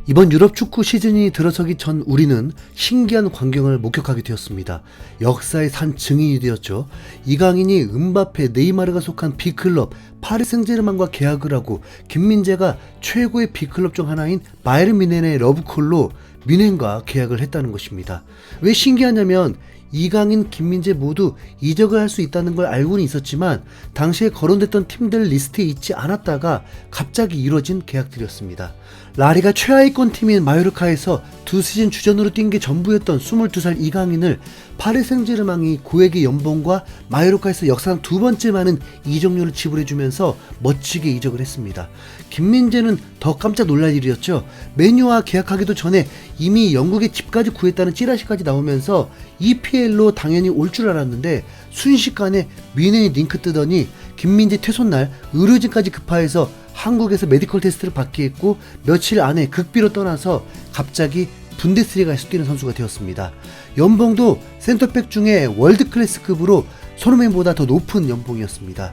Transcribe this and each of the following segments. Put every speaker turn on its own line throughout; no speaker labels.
이번 유럽 축구 시즌이 들어서기 전 우리는 신기한 광경을 목격하게 되었습니다. 역사의 산 증인이 되었죠. 이강인이 음바페, 네이마르가 속한 B클럽 파리 생제르맹과 계약을 하고 김민재가 최고의 B클럽 중 하나인 바이에른 뮌헨의 러브콜로 뮌헨과 계약을 했다는 것입니다. 왜 신기하냐면 이강인, 김민재 모두 이적을 할 수 있다는 걸 알고는 있었지만 당시에 거론됐던 팀들 리스트에 있지 않았다가 갑자기 이뤄진 계약들이었습니다. 라리가 최하위권 팀인 마요르카에서 2시즌 주전으로 뛴 게 전부였던 22살 이강인을 파리 생제르맹이 고액의 연봉과 마요르카에서 역사상 두 번째 많은 이적료를 지불해주면서 멋지게 이적을 했습니다. 김민재는 더 깜짝 놀랄 일이었죠. 메뉴와 계약하기도 전에 이미 영국의 집까지 구했다는 찌라시까지 나오면서 EPL로 당연히 올 줄 알았는데 순식간에 뮌헨이 링크 뜨더니 김민재 퇴소날 의료진까지 급파해서 한국에서 메디컬 테스트를 받게 했고 며칠 안에 극비로 떠나서 갑자기 분데스리가에서 뛰는 선수가 되었습니다. 연봉도 센터백 중에 월드클래스급으로 손흥민보다 더 높은 연봉이었습니다.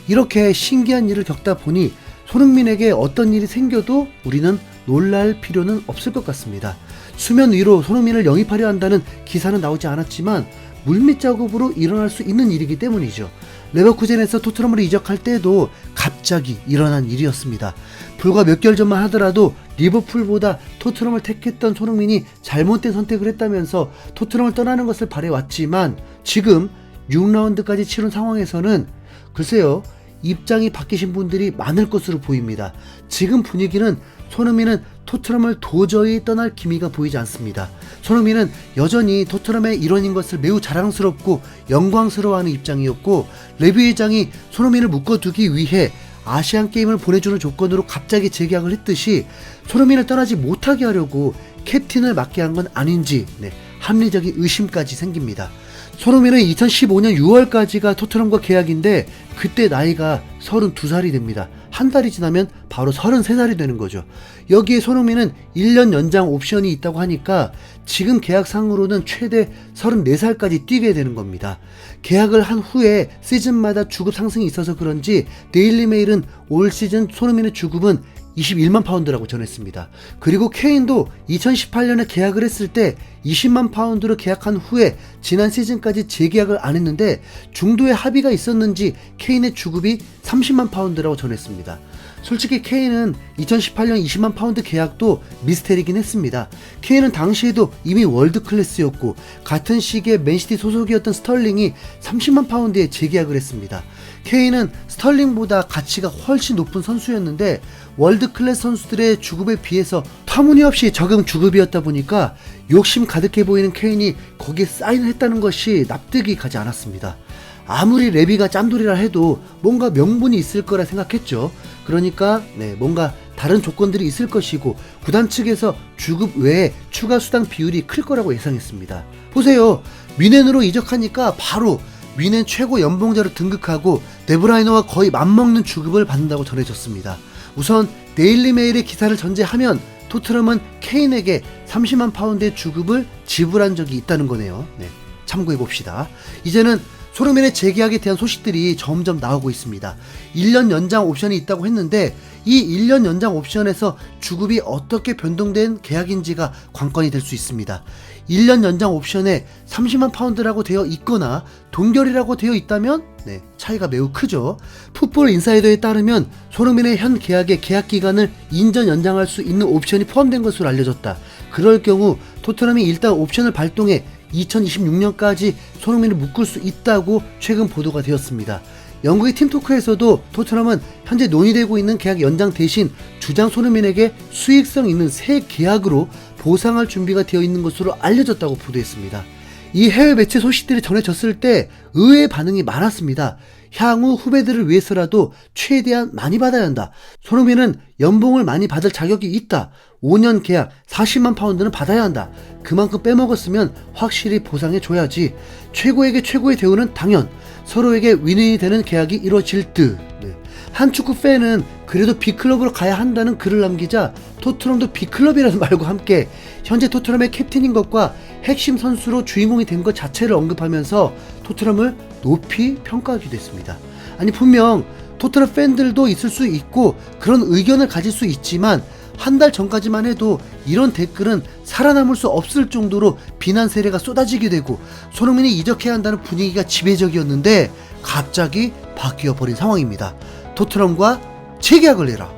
이렇게 신기한 일을 겪다 보니 손흥민에게 어떤 일이 생겨도 우리는 놀랄 필요는 없을 것 같습니다. 수면 위로 손흥민을 영입하려 한다는 기사는 나오지 않았지만 물밑 작업으로 일어날 수 있는 일이기 때문이죠. 레버쿠젠에서 토트넘으로 이적할 때도 갑자기 일어난 일이었습니다. 불과 몇 개월 전만 하더라도 리버풀보다 토트넘을 택했던 손흥민이 잘못된 선택을 했다면서 토트넘을 떠나는 것을 바래왔지만 지금 6라운드까지 치른 상황에서는 글쎄요, 입장이 바뀌신 분들이 많을 것으로 보입니다. 지금 분위기는 손흥민은 토트넘을 도저히 떠날 기미가 보이지 않습니다. 손흥민은 여전히 토트넘의 일원인 것을 매우 자랑스럽고 영광스러워하는 입장이었고, 레비 회장이 손흥민을 묶어두기 위해 아시안 게임을 보내주는 조건으로 갑자기 재계약을 했듯이 손흥민을 떠나지 못하게 하려고 캡틴을 맡게 한 건 아닌지 합리적인 의심까지 생깁니다. 손흥민은 2015년 6월까지가 토트넘과 계약인데 그때 나이가 32살이 됩니다. 한 달이 지나면 바로 33살이 되는 거죠. 여기에 손흥민은 1년 연장 옵션이 있다고 하니까 지금 계약상으로는 최대 34살까지 뛰게 되는 겁니다. 계약을 한 후에 시즌마다 주급 상승이 있어서 그런지 데일리메일은 올 시즌 손흥민의 주급은 21만 파운드라고 전했습니다. 그리고 케인도 2018년에 계약을 했을 때 20만 파운드로 계약한 후에 지난 시즌까지 재계약을 안 했는데 중도에 합의가 있었는지 케인의 주급이 30만 파운드라고 전했습니다. 솔직히 케인은 2018년 20만 파운드 계약도 미스테리긴 했습니다. 케인은 당시에도 이미 월드클래스였고 같은 시기에 맨시티 소속이었던 스털링이 30만 파운드에 재계약을 했습니다. 케인은 스털링보다 가치가 훨씬 높은 선수였는데 월드클래스 선수들의 주급에 비해서 터무니없이 적은 주급이었다 보니까 욕심 가득해 보이는 케인이 거기에 사인을 했다는 것이 납득이 가지 않았습니다. 아무리 레비가 짬돌이라 해도 뭔가 명분이 있을 거라 생각했죠. 그러니까 뭔가 다른 조건들이 있을 것이고 구단 측에서 주급 외에 추가 수당 비율이 클 거라고 예상했습니다. 보세요. 뮌헨으로 이적하니까 바로 뮌헨 최고 연봉자로 등극하고 데브라이너와 거의 맞먹는 주급을 받는다고 전해졌습니다. 우선 데일리메일의 기사를 전제하면 토트넘은 케인에게 30만 파운드의 주급을 지불한 적이 있다는 거네요. 참고해봅시다. 이제는 손흥민의 재계약에 대한 소식들이 점점 나오고 있습니다. 1년 연장 옵션이 있다고 했는데 이 1년 연장 옵션에서 주급이 어떻게 변동된 계약인지가 관건이 될 수 있습니다. 1년 연장 옵션에 30만 파운드라고 되어 있거나 동결이라고 되어 있다면 차이가 매우 크죠. 풋볼 인사이더에 따르면 손흥민의 현 계약의 계약 기간을 인전 연장할 수 있는 옵션이 포함된 것으로 알려졌다. 그럴 경우 토트넘이 일단 옵션을 발동해 2026년까지 손흥민을 묶을 수 있다고 최근 보도가 되었습니다. 영국의 팀토크에서도 토트넘은 현재 논의되고 있는 계약 연장 대신 주장 손흥민에게 수익성 있는 새 계약으로 보상할 준비가 되어 있는 것으로 알려졌다고 보도했습니다. 이 해외 매체 소식들이 전해졌을 때 의외의 반응이 많았습니다. 향후 후배들을 위해서라도 최대한 많이 받아야 한다. 손흥민은 연봉을 많이 받을 자격이 있다. 5년 계약 40만 파운드는 받아야 한다. 그만큼 빼먹었으면 확실히 보상해줘야지. 최고에게 최고의 대우는 당연. 서로에게 윈윈이 되는 계약이 이루어질 듯. 한 축구 팬은 그래도 B클럽으로 가야 한다는 글을 남기자 토트넘도 B클럽이라는 말과 함께 현재 토트넘의 캡틴인 것과 핵심 선수로 주인공이 된 것 자체를 언급하면서 토트넘을 높이 평가하기도 했습니다. 아니 분명 토트넘 팬들도 있을 수 있고 그런 의견을 가질 수 있지만 한 달 전까지만 해도 이런 댓글은 살아남을 수 없을 정도로 비난 세례가 쏟아지게 되고 손흥민이 이적해야 한다는 분위기가 지배적이었는데 갑자기 바뀌어 버린 상황입니다. 토트넘과 재계약을 해라.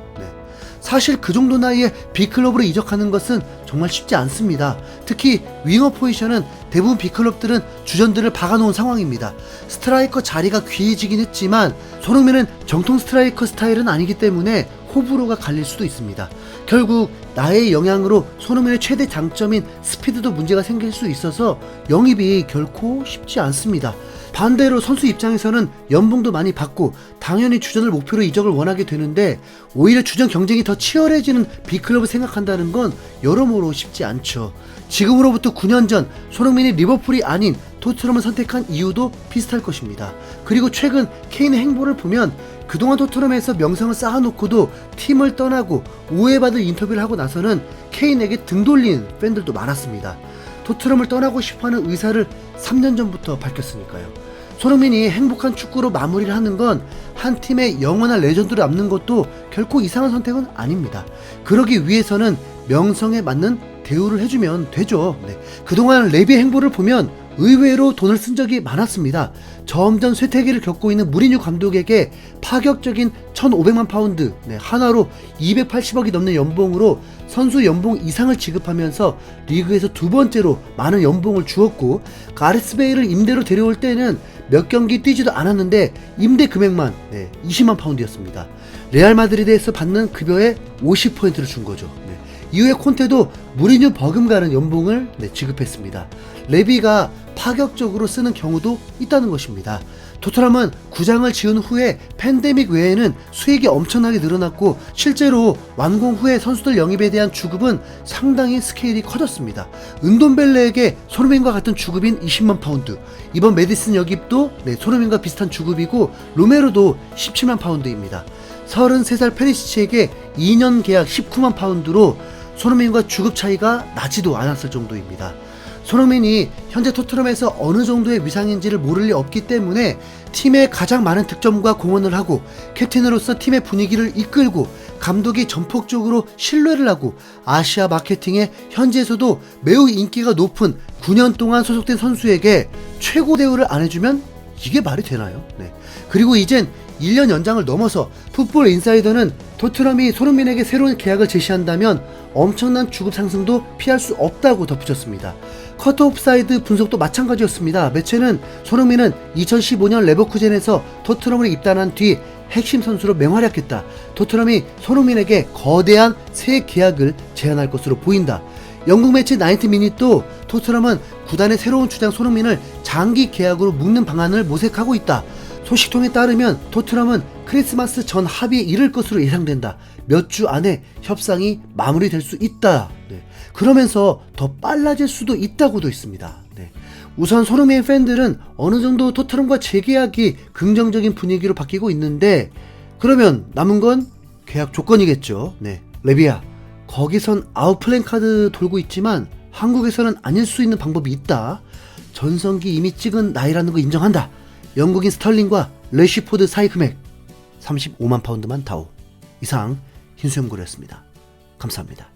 사실 그 정도 나이에 B클럽으로 이적하는 것은 정말 쉽지 않습니다. 특히 윙어 포지션은 대부분 B클럽들은 주전들을 박아놓은 상황입니다. 스트라이커 자리가 귀해지긴 했지만 손흥민은 정통 스트라이커 스타일은 아니기 때문에 호불호가 갈릴 수도 있습니다. 결국 나이의 영향으로 손흥민의 최대 장점인 스피드도 문제가 생길 수 있어서 영입이 결코 쉽지 않습니다. 반대로 선수 입장에서는 연봉도 많이 받고 당연히 주전을 목표로 이적을 원하게 되는데 오히려 주전 경쟁이 더 치열해지는 B클럽을 생각한다는 건 여러모로 쉽지 않죠. 지금으로부터 9년 전 손흥민이 리버풀이 아닌 토트넘을 선택한 이유도 비슷할 것입니다. 그리고 최근 케인의 행보를 보면 그동안 토트넘에서 명성을 쌓아놓고도 팀을 떠나고 오해받을 인터뷰를 하고 나서는 케인에게 등 돌리는 팬들도 많았습니다. 토트넘을 떠나고 싶어하는 의사를 3년 전부터 밝혔으니까요. 손흥민이 행복한 축구로 마무리를 하는 건 한 팀의 영원한 레전드를 남는 것도 결코 이상한 선택은 아닙니다. 그러기 위해서는 명성에 맞는 대우를 해주면 되죠. 그동안 레비의 행보를 보면 의외로 돈을 쓴 적이 많았습니다. 점점 쇠퇴기를 겪고 있는 무리뉴 감독에게 파격적인 1,500만 파운드, 하나로 280억이 넘는 연봉으로 선수 연봉 이상을 지급하면서 리그에서 두 번째로 많은 연봉을 주었고, 가레스 베일을 임대로 데려올 때는 몇 경기 뛰지도 않았는데 임대 금액만 20만 파운드였습니다. 레알 마드리드에서 받는 급여의 50%를 준 거죠. 이후에 콘테도 무리뉴 버금가는 연봉을 지급했습니다. 레비가 파격적으로 쓰는 경우도 있다는 것입니다. 토트넘은 구장을 지은 후에 팬데믹 외에는 수익이 엄청나게 늘어났고 실제로 완공 후에 선수들 영입에 대한 주급은 상당히 스케일이 커졌습니다. 은돈벨레에게 손흥민과 같은 주급인 20만 파운드, 이번 메디슨 영입도 손흥민과 비슷한 주급이고 로메로도 17만 파운드입니다. 33살 페리시치에게 2년 계약 19만 파운드로 손흥민과 주급 차이가 나지도 않았을 정도입니다. 손흥민이 현재 토트넘에서 어느 정도의 위상인지를 모를 리 없기 때문에 팀에 가장 많은 득점과 공헌을 하고 캡틴으로서 팀의 분위기를 이끌고 감독이 전폭적으로 신뢰를 하고 아시아 마케팅에 현지에서도 매우 인기가 높은 9년 동안 소속된 선수에게 최고 대우를 안 해주면 이게 말이 되나요? 그리고 이젠 1년 연장을 넘어서 풋볼 인사이더는 토트넘이 손흥민에게 새로운 계약을 제시한다면 엄청난 주급 상승도 피할 수 없다고 덧붙였습니다. 커트오프 사이드 분석도 마찬가지였습니다. 매체는 손흥민은 2015년 레버쿠젠에서 토트넘을 입단한 뒤 핵심 선수로 맹활약했다. 토트넘이 손흥민에게 거대한 새 계약을 제안할 것으로 보인다. 영국 매체 90미닛도 토트넘은 구단의 새로운 주장 손흥민을 장기 계약으로 묶는 방안을 모색하고 있다. 소식통에 따르면 토트넘은 크리스마스 전 합의에 이를 것으로 예상된다. 몇 주 안에 협상이 마무리될 수 있다. 그러면서 더 빨라질 수도 있다고도 있습니다. 우선 손흥민 팬들은 어느 정도 토트넘과 재계약이 긍정적인 분위기로 바뀌고 있는데 그러면 남은 건 계약 조건이겠죠. 레비야, 거기선 아웃플랜 카드 돌고 있지만 한국에서는 아닐 수 있는 방법이 있다. 전성기 이미 찍은 나이라는 거 인정한다. 영국인 스털링과 레시포드 사이 금액 35만 파운드만 다오. 이상 흰수염고래였습니다. 감사합니다.